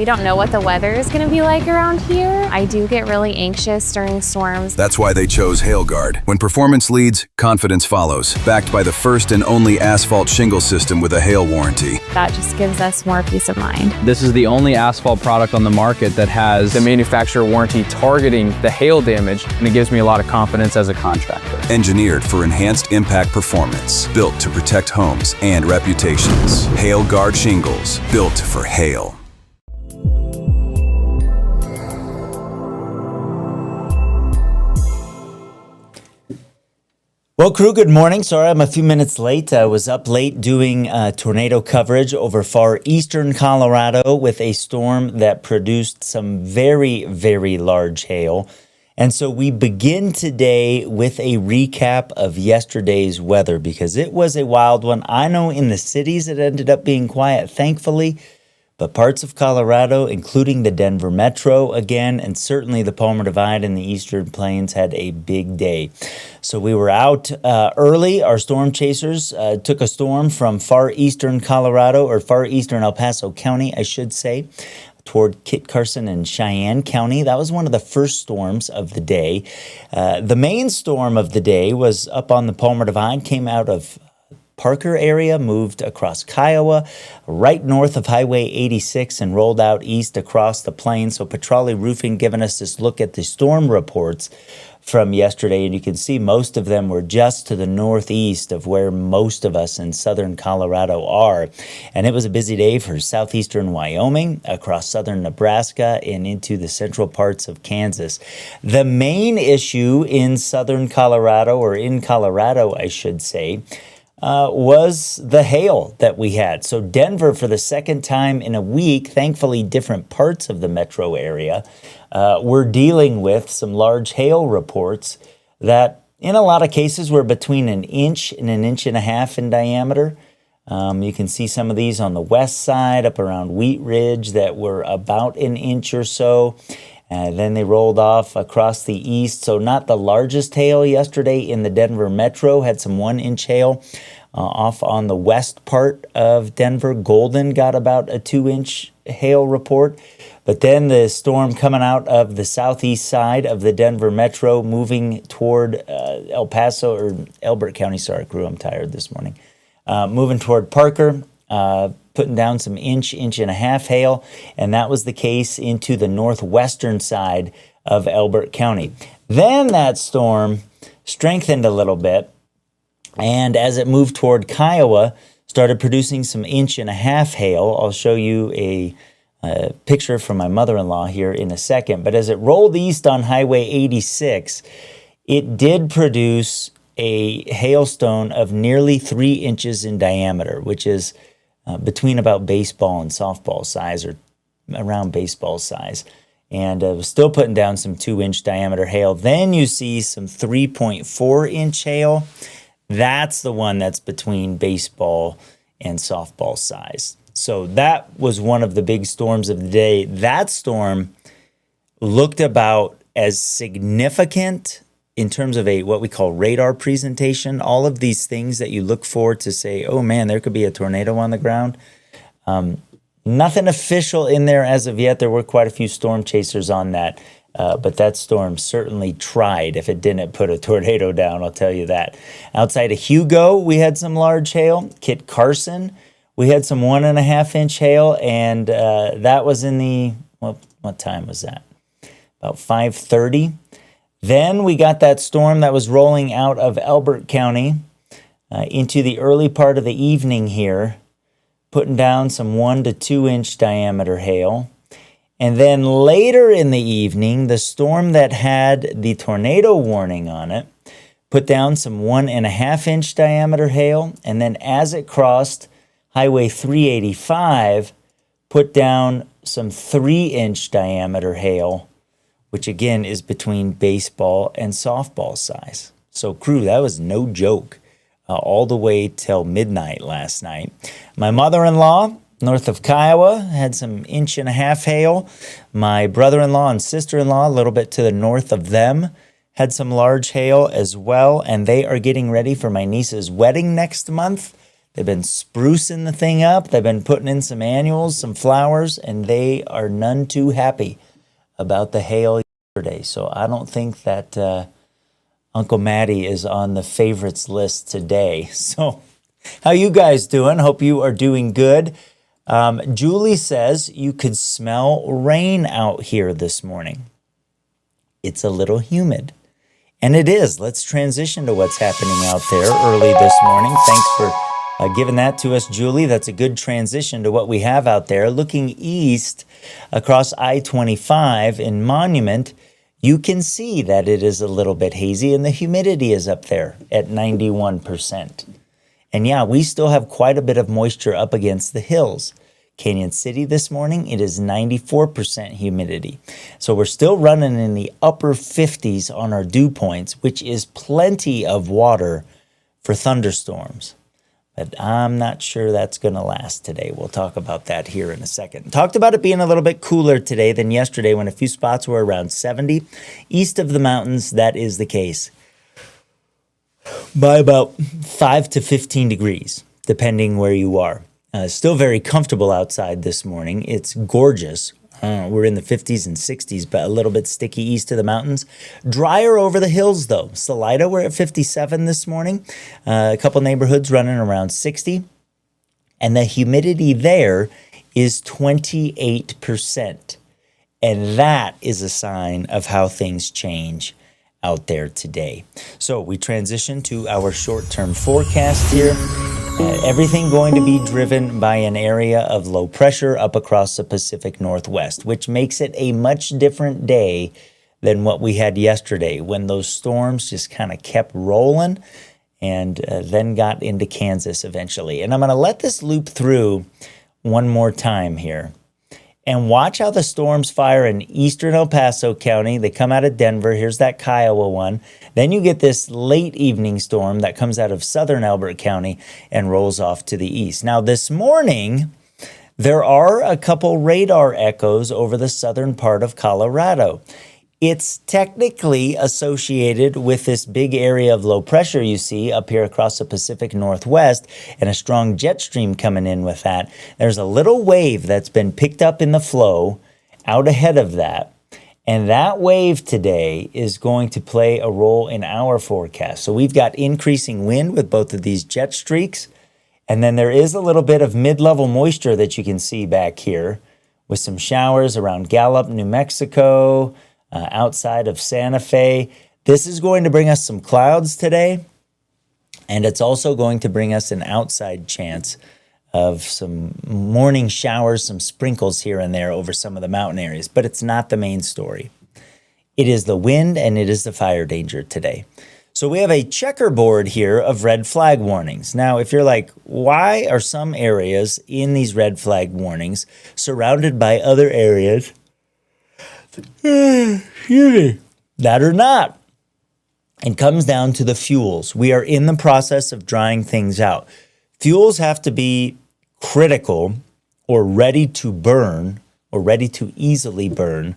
don't know what the weather is going to be like around here. I do get really anxious during storms. That's why they chose HailGuard. When performance leads, confidence follows. Backed by the first and only asphalt shingle system with a hail warranty. That just gives us more peace of mind. This is the only asphalt product on the market that has the manufacturer warranty targeting the hail damage, and it gives me a lot of confidence as a contractor. Engineered for enhanced impact performance. Built to protect homes and reputations. HailGuard shingles. Built for hail. Well, crew, good morning. Sorry, I'm a few minutes late. I was up late doing tornado coverage over far eastern Colorado with a storm that produced some very, very large hail. And so we begin today with a recap of yesterday's weather because it was a wild one. I know in the cities it ended up being quiet, thankfully. But parts of Colorado, including the Denver metro again, and certainly the Palmer Divide and the Eastern Plains had a big day. So we were out early. Our storm chasers took a storm from far eastern Colorado, or far eastern El Paso County, I should say, toward Kit Carson and Cheyenne County. That was one of the first storms of the day. The main storm of the day was up on the Palmer Divide, came out of Parker area, moved across Kiowa, right north of Highway 86, and rolled out east across the plains. So Petrali Roofing giving us this look at the storm reports from yesterday, and you can see most of them were just to the northeast of where most of us in southern Colorado are. And it was a busy day for southeastern Wyoming, across southern Nebraska, and into the central parts of Kansas. The main issue in southern Colorado, or in Colorado, I should say, was the hail that we had. So Denver, for the second time in a week, thankfully different parts of the metro area, we're dealing with some large hail reports that in a lot of cases were between an inch and an inch and a half in diameter. You can see some of these on the west side up around Wheat Ridge that were about an inch or so. And then they rolled off across the east. So not the largest hail yesterday in the Denver metro. Had some 1-inch hail off on the west part of Denver. Golden got about a 2-inch hail report. But then the storm coming out of the southeast side of the Denver metro, moving toward El Paso, or Elbert County. Sorry, crew, I'm tired this morning. Moving toward Parker. Putting down some inch and a half hail, and that was the case into the northwestern side of Elbert County. Then that storm strengthened a little bit, and as it moved toward Kiowa, started producing some inch and a half hail. I'll show you a picture from my mother-in-law here in a second, but as it rolled east on Highway 86, it did produce a hailstone of nearly 3 inches in diameter, which is between about baseball and softball size, or around baseball size. And was still putting down some 2-inch diameter hail. Then you see some 3.4-inch hail. That's the one that's between baseball and softball size. So that was one of the big storms of the day. That storm looked about as significant in terms of what we call radar presentation, all of these things that you look for to say, oh man, there could be a tornado on the ground. Nothing official in there as of yet. There were quite a few storm chasers on that, but that storm certainly tried. If it didn't put a tornado down, I'll tell you that. Outside of Hugo, we had some large hail. Kit Carson, we had some 1.5-inch hail, and that was in the, what time was that? About 5:30. Then we got that storm that was rolling out of Elbert County into the early part of the evening here, putting down some 1 to 2-inch diameter hail. And then later in the evening, the storm that had the tornado warning on it put down some 1.5-inch diameter hail. And then as it crossed Highway 385, put down some 3-inch diameter hail, which again is between baseball and softball size. So crew, that was no joke all the way till midnight last night. My mother-in-law, north of Kiowa, had some 1.5-inch hail. My brother-in-law and sister-in-law, a little bit to the north of them, had some large hail as well, and they are getting ready for my niece's wedding next month. They've been sprucing the thing up. They've been putting in some annuals, some flowers, and they are none too happy about the hail yesterday. So I don't think that Uncle Matty is on the favorites list today. So how you guys doing? Hope you are doing good. Julie says you could smell rain out here this morning. It's a little humid. And it is. Let's transition to what's happening out there early this morning. Thanks for giving that to us, Julie. That's a good transition to what we have out there. Looking east across I-25 in Monument, you can see that it is a little bit hazy and the humidity is up there at 91%. And yeah, we still have quite a bit of moisture up against the hills. Canyon City this morning, it is 94% humidity. So we're still running in the upper 50s on our dew points, which is plenty of water for thunderstorms. But I'm not sure that's going to last today. We'll talk about that here in a second. Talked about it being a little bit cooler today than yesterday when a few spots were around 70. East of the mountains, that is the case. By about 5 to 15 degrees, depending where you are. Still very comfortable outside this morning. It's gorgeous. We're in the 50s and 60s, but a little bit sticky east of the mountains. Drier over the hills, though. Salida, we're at 57 this morning. A couple neighborhoods running around 60. And the humidity there is 28%. And that is a sign of how things change out there today. So we transition to our short-term forecast here. Everything going to be driven by an area of low pressure up across the Pacific Northwest, which makes it a much different day than what we had yesterday when those storms just kind of kept rolling and then got into Kansas eventually. And I'm going to let this loop through one more time here. And watch how the storms fire in eastern El Paso County. They come out of Denver. Here's that Kiowa one. Then you get this late evening storm that comes out of southern Elbert County and rolls off to the east. Now, this morning, there are a couple radar echoes over the southern part of Colorado. It's technically associated with this big area of low pressure you see up here across the Pacific Northwest and a strong jet stream coming in with that. There's a little wave that's been picked up in the flow out ahead of that. And that wave today is going to play a role in our forecast. So we've got increasing wind with both of these jet streaks. And then there is a little bit of mid-level moisture that you can see back here with some showers around Gallup, New Mexico, outside of Santa Fe. This is going to bring us some clouds today, and it's also going to bring us an outside chance of some morning showers, some sprinkles here and there over some of the mountain areas, but it's not the main story. It is the wind and it is the fire danger today. So we have a checkerboard here of red flag warnings. Now, if you're like, why are some areas in these red flag warnings surrounded by other areas that are not? It comes down to the fuels. We are in the process of drying things out. Fuels have to be critical or ready to burn or ready to easily burn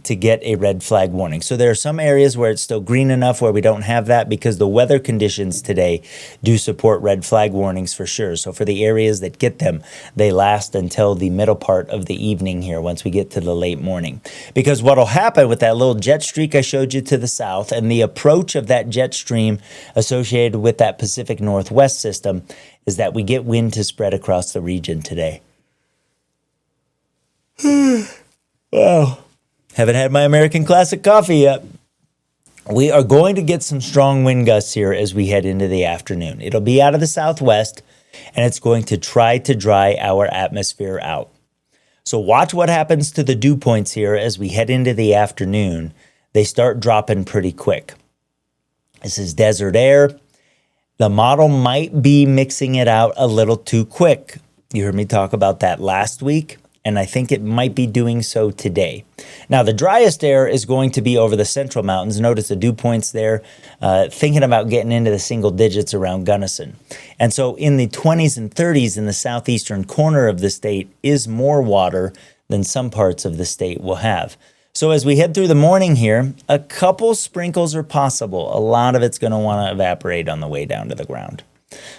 to get a red flag warning. So there are some areas where it's still green enough where we don't have that because the weather conditions today do support red flag warnings for sure. So for the areas that get them, they last until the middle part of the evening here once we get to the late morning. Because what will happen with that little jet streak I showed you to the south and the approach of that jet stream associated with that Pacific Northwest system is that we get wind to spread across the region today. Wow. Haven't had my American Classic coffee yet. We are going to get some strong wind gusts here as we head into the afternoon. It'll be out of the southwest, and it's going to try to dry our atmosphere out. So watch what happens to the dew points here as we head into the afternoon. They start dropping pretty quick. This is desert air. The model might be mixing it out a little too quick. You heard me talk about that last week, and I think it might be doing so today. Now, the driest air is going to be over the central mountains. Notice the dew points there, thinking about getting into the single digits around Gunnison. And so in the 20s and 30s in the southeastern corner of the state is more water than some parts of the state will have. So as we head through the morning here, a couple sprinkles are possible. A lot of it's going to want to evaporate on the way down to the ground.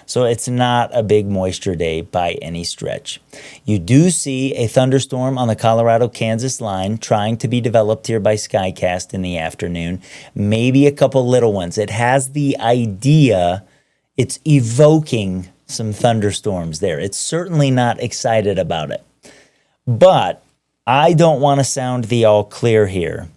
So it's not a big moisture day by any stretch. You do see a thunderstorm on the Colorado-Kansas line trying to be developed here by SkyCast in the afternoon. Maybe a couple little ones. It has the idea, it's evoking some thunderstorms there. It's certainly not excited about it. But I don't want to sound the all clear here,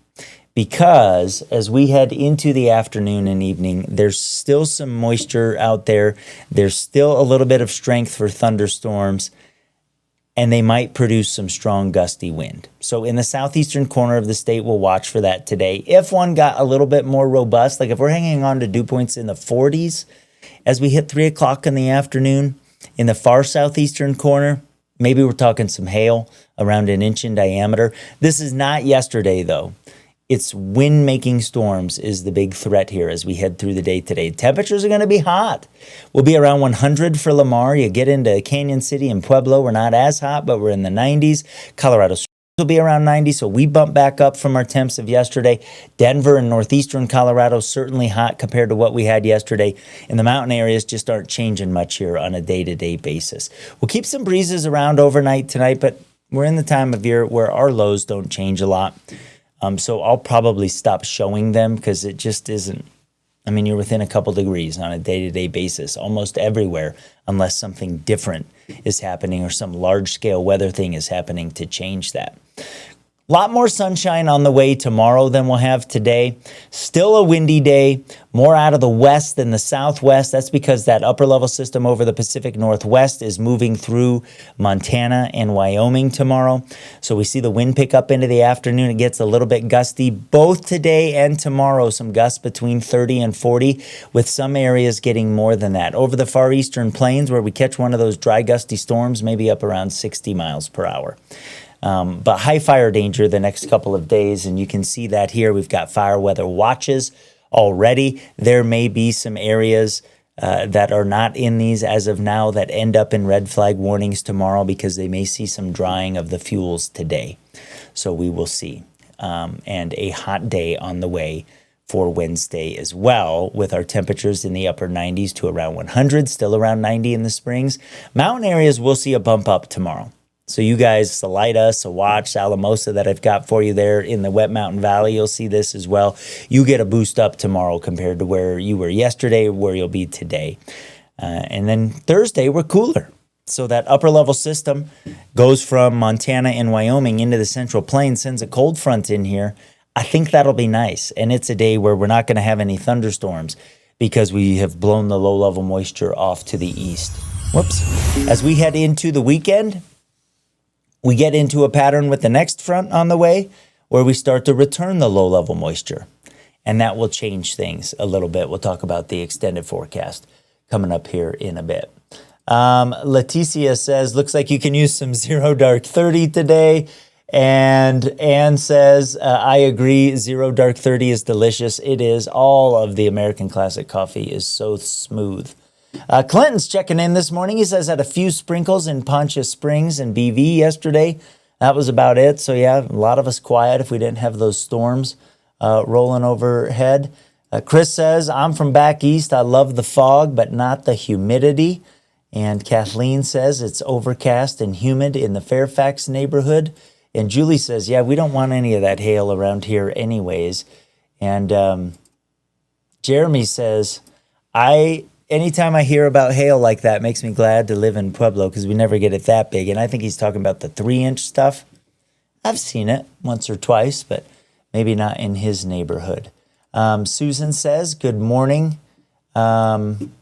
because as we head into the afternoon and evening, there's still some moisture out there. There's still a little bit of strength for thunderstorms, and they might produce some strong gusty wind. So in the southeastern corner of the state, we'll watch for that today. If one got a little bit more robust, like if we're hanging on to dew points in the 40s, as we hit 3 o'clock in the afternoon, in the far southeastern corner, maybe we're talking some hail around 1 inch in diameter. This is not yesterday, though. It's wind-making storms is the big threat here as we head through the day today. Temperatures are going to be hot. We'll be around 100 for Lamar. You get into Canyon City and Pueblo, we're not as hot, but we're in the 90s. Colorado will be around 90, so we bump back up from our temps of yesterday. Denver and northeastern Colorado certainly hot compared to what we had yesterday. And the mountain areas just aren't changing much here on a day-to-day basis. We'll keep some breezes around overnight tonight, but we're in the time of year where our lows don't change a lot. So I'll probably stop showing them because it just isn't. I mean, you're within a couple degrees on a day-to-day basis almost everywhere, unless something different is happening or some large-scale weather thing is happening to change that. A lot more sunshine on the way tomorrow than we'll have today. Still a windy day, more out of the west than the southwest. That's because that upper level system over the Pacific Northwest is moving through Montana and Wyoming tomorrow. So we see the wind pick up into the afternoon. It gets a little bit gusty both today and tomorrow. Some gusts between 30 and 40, with some areas getting more than that. Over the far eastern plains where we catch one of those dry gusty storms, maybe up around 60 miles per hour. But high fire danger the next couple of days, and you can see that here. We've got fire weather watches already. There may be some areas that are not in these as of now that end up in red flag warnings tomorrow because they may see some drying of the fuels today. So we will see. And a hot day on the way for Wednesday as well, with our temperatures in the upper 90s to around 100, still around 90 in the Springs. Mountain areas will see a bump up tomorrow. So you guys, Salida, Saguache, Alamosa that I've got for you there in the Wet Mountain Valley, you'll see this as well. You get a boost up tomorrow compared to where you were yesterday, where you'll be today. And then Thursday, we're cooler. So that upper level system goes from Montana and Wyoming into the Central Plains, sends a cold front in here. I think that'll be nice. And it's a day where we're not going to have any thunderstorms because we have blown the low level moisture off to the east. Whoops. As we head into the weekend, we get into a pattern with the next front on the way where we start to return the low-level moisture, and that will change things a little bit. We'll talk about the extended forecast coming up here in a bit. Leticia says, looks like you can use some Zero Dark 30 today. And Anne says, I agree, Zero Dark 30 is delicious. It is. All of the American Classic coffee is so smooth. Clinton's checking in this morning. He says had a few sprinkles in Poncha Springs and BV yesterday. That was about it. So yeah, a lot of us quiet if we didn't have those storms rolling overhead. Chris says, I'm from back east. I love the fog, but not the humidity. And Kathleen says it's overcast and humid in the Fairfax neighborhood. And Julie says, yeah, we don't want any of that hail around here anyways. And Jeremy says, anytime I hear about hail like that, it makes me glad to live in Pueblo because we never get it that big. And I think he's talking about the 3-inch stuff. I've seen it once or twice, but maybe not in his neighborhood. Susan says, good morning. And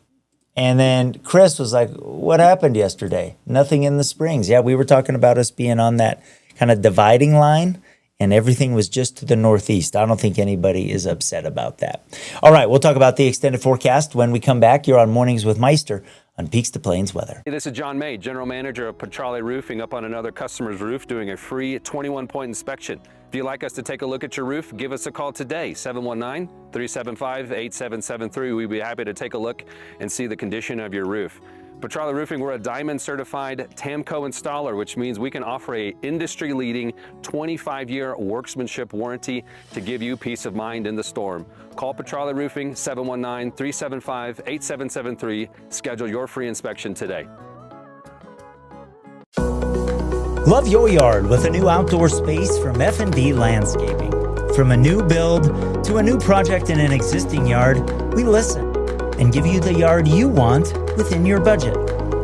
then Chris was like, what happened yesterday? Nothing in the Springs. Yeah, we were talking about us being on that kind of dividing line, and everything was just to the northeast. I don't think anybody is upset about that. All right, we'll talk about the extended forecast when we come back. You're on Mornings with Meister on Peaks to Plains Weather. Hey, this is John May, General Manager of Petrale Roofing, up on another customer's roof doing a free 21-point inspection. If you'd like us to take a look at your roof, give us a call today, 719-375-8773. We'd be happy to take a look and see the condition of your roof. Petrale Roofing, we're a Diamond certified TAMCO installer, which means we can offer a industry-leading 25-year workmanship warranty to give you peace of mind in the storm. Call Petrale Roofing, 719-375-8773. Schedule your free inspection today. Love your yard with a new outdoor space from F&D Landscaping. From a new build to a new project in an existing yard, we listen and give you the yard you want within your budget.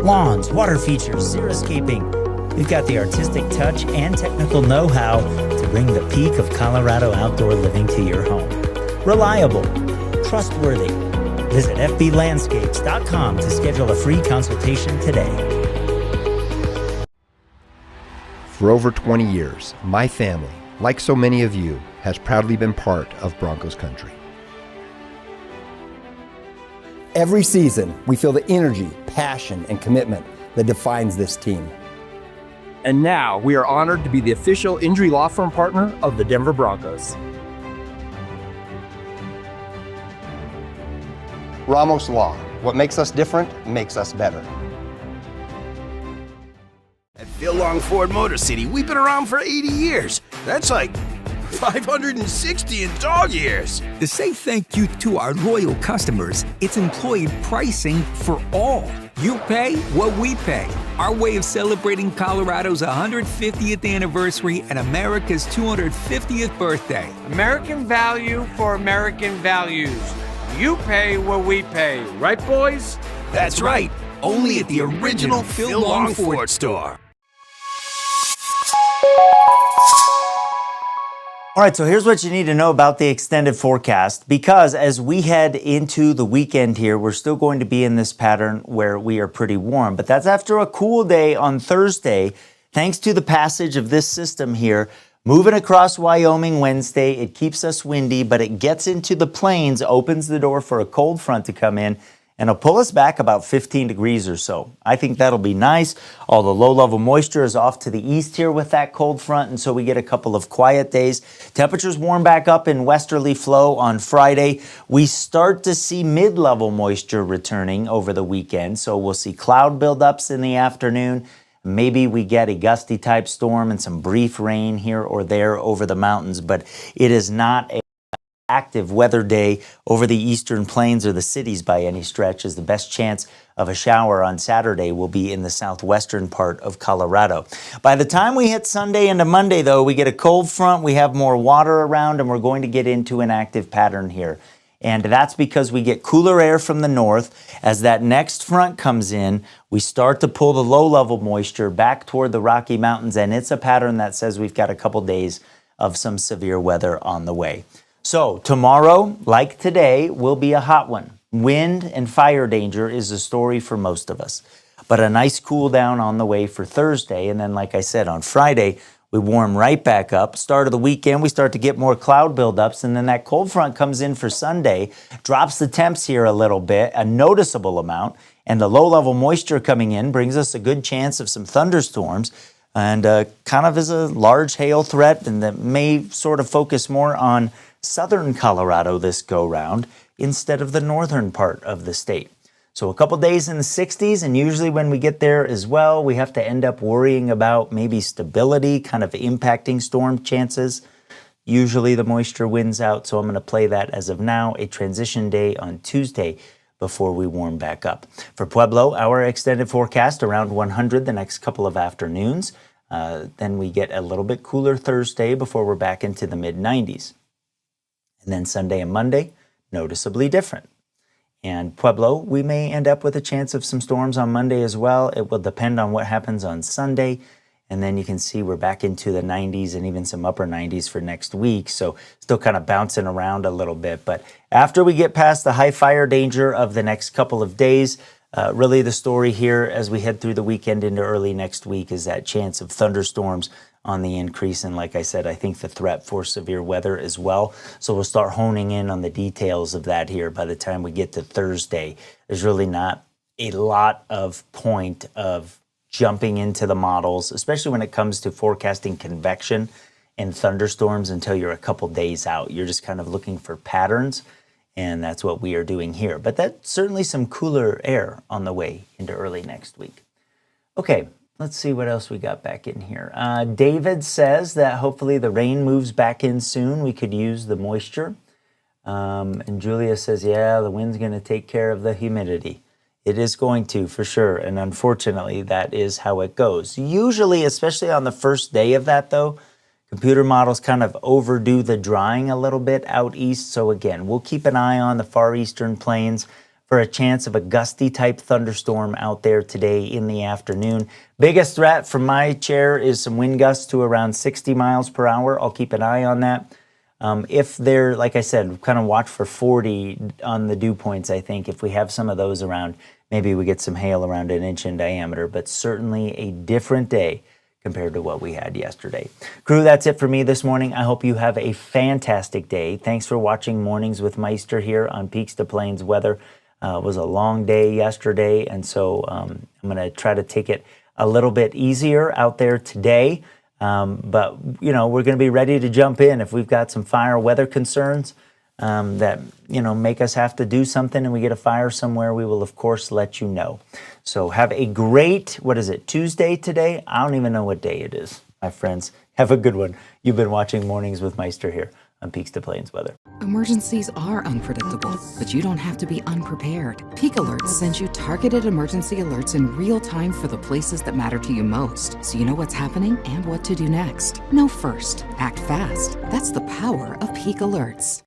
Lawns, water features, xeriscaping. We've got the artistic touch and technical know-how to bring the peak of Colorado outdoor living to your home. Reliable, trustworthy. Visit fblandscapes.com to schedule a free consultation today. For over 20 years, my family, like so many of you, has proudly been part of Broncos country. Every season, we feel the energy, passion, and commitment that defines this team. And now we are honored to be the official injury law firm partner of the Denver Broncos. Ramos Law. What makes us different makes us better. At Phil Long Ford Motor City, we've been around for 80 years. That's like 560 in dog years. To say thank you to our loyal customers, it's employee pricing for all. You pay what we pay. Our way of celebrating Colorado's 150th anniversary and America's 250th birthday. American value for American values. You pay what we pay. Right, boys? That's right. Only at the original Phil Long Ford store. All right, so here's what you need to know about the extended forecast, because as we head into the weekend here, we're still going to be in this pattern where we are pretty warm. But that's after a cool day on Thursday, thanks to the passage of this system here, moving across Wyoming Wednesday. It keeps us windy, but it gets into the plains, opens the door for a cold front to come in, and it'll pull us back about 15 degrees or so. I think that'll be nice. All the low-level moisture is off to the east here with that cold front, and so we get a couple of quiet days. Temperatures warm back up in westerly flow on Friday. We start to see mid-level moisture returning over the weekend, so we'll see cloud buildups in the afternoon. Maybe we get a gusty type storm and some brief rain here or there over the mountains, but it is not a active weather day over the eastern plains or the cities by any stretch, as the best chance of a shower on Saturday will be in the southwestern part of Colorado. By the time we hit Sunday into Monday, though, we get a cold front, we have more water around, and we're going to get into an active pattern here. And that's because we get cooler air from the north. As that next front comes in, we start to pull the low-level moisture back toward the Rocky Mountains, and it's a pattern that says we've got a couple days of some severe weather on the way. So tomorrow, like today, will be a hot one. Wind and fire danger is a story for most of us. But a nice cool down on the way for Thursday. And then, like I said, on Friday, we warm right back up. Start of the weekend, we start to get more cloud buildups. And then that cold front comes in for Sunday, drops the temps here a little bit, a noticeable amount. And the low-level moisture coming in brings us a good chance of some thunderstorms. And kind of is a large hail threat, and that may sort of focus more on southern Colorado this go-round instead of the northern part of the state. So a couple days in the 60s, and usually when we get there as well, we have to end up worrying about maybe stability, kind of impacting storm chances. Usually the moisture wins out, so I'm going to play that as of now, a transition day on Tuesday before we warm back up. For Pueblo, our extended forecast around 100 the next couple of afternoons. Then we get a little bit cooler Thursday before we're back into the mid-90s. And then Sunday and Monday, noticeably different. And Pueblo, we may end up with a chance of some storms on Monday as well. It will depend on what happens on Sunday. And then you can see we're back into the 90s and even some upper 90s for next week. So still kind of bouncing around a little bit. But after we get past the high fire danger of the next couple of days, really the story here as we head through the weekend into early next week is that chance of thunderstorms on the increase. And like I said, I think the threat for severe weather as well. So we'll start honing in on the details of that here by the time we get to Thursday. There's really not a lot of point of jumping into the models, especially when it comes to forecasting convection and thunderstorms until you're a couple days out. You're just kind of looking for patterns. And that's what we are doing here. But that's certainly some cooler air on the way into early next week. Okay, let's see what else we got back in here. David says that hopefully the rain moves back in soon. We could use the moisture. And Julia says, yeah, the wind's going to take care of the humidity. It is going to, for sure. And unfortunately, that is how it goes. Usually, especially on the first day of that, though, computer models kind of overdo the drying a little bit out east. So again, we'll keep an eye on the far eastern plains for a chance of a gusty type thunderstorm out there today in the afternoon. Biggest threat from my chair is some wind gusts to around 60 miles per hour. I'll keep an eye on that. If they're, like I said, kind of watch for 40 on the dew points, I think. If we have some of those around, maybe we get some hail around an inch in diameter, but certainly a different day compared to what we had yesterday. Crew, that's it for me this morning. I hope you have a fantastic day. Thanks for watching Mornings with Meister here on Peaks to Plains Weather. It was a long day yesterday, and so I'm going to try to take it a little bit easier out there today. But, you know, we're going to be ready to jump in if we've got some fire weather concerns that, you know, make us have to do something and we get a fire somewhere. We will, of course, let you know. So have a great, what is it, Tuesday today? I don't even know what day it is, my friends. Have a good one. You've been watching Mornings with Meister here on Peaks to Plains Weather. Emergencies are unpredictable, but you don't have to be unprepared. Peak Alerts sends you targeted emergency alerts in real time for the places that matter to you most, so you know what's happening and what to do next. Know first, act fast. That's the power of Peak Alerts.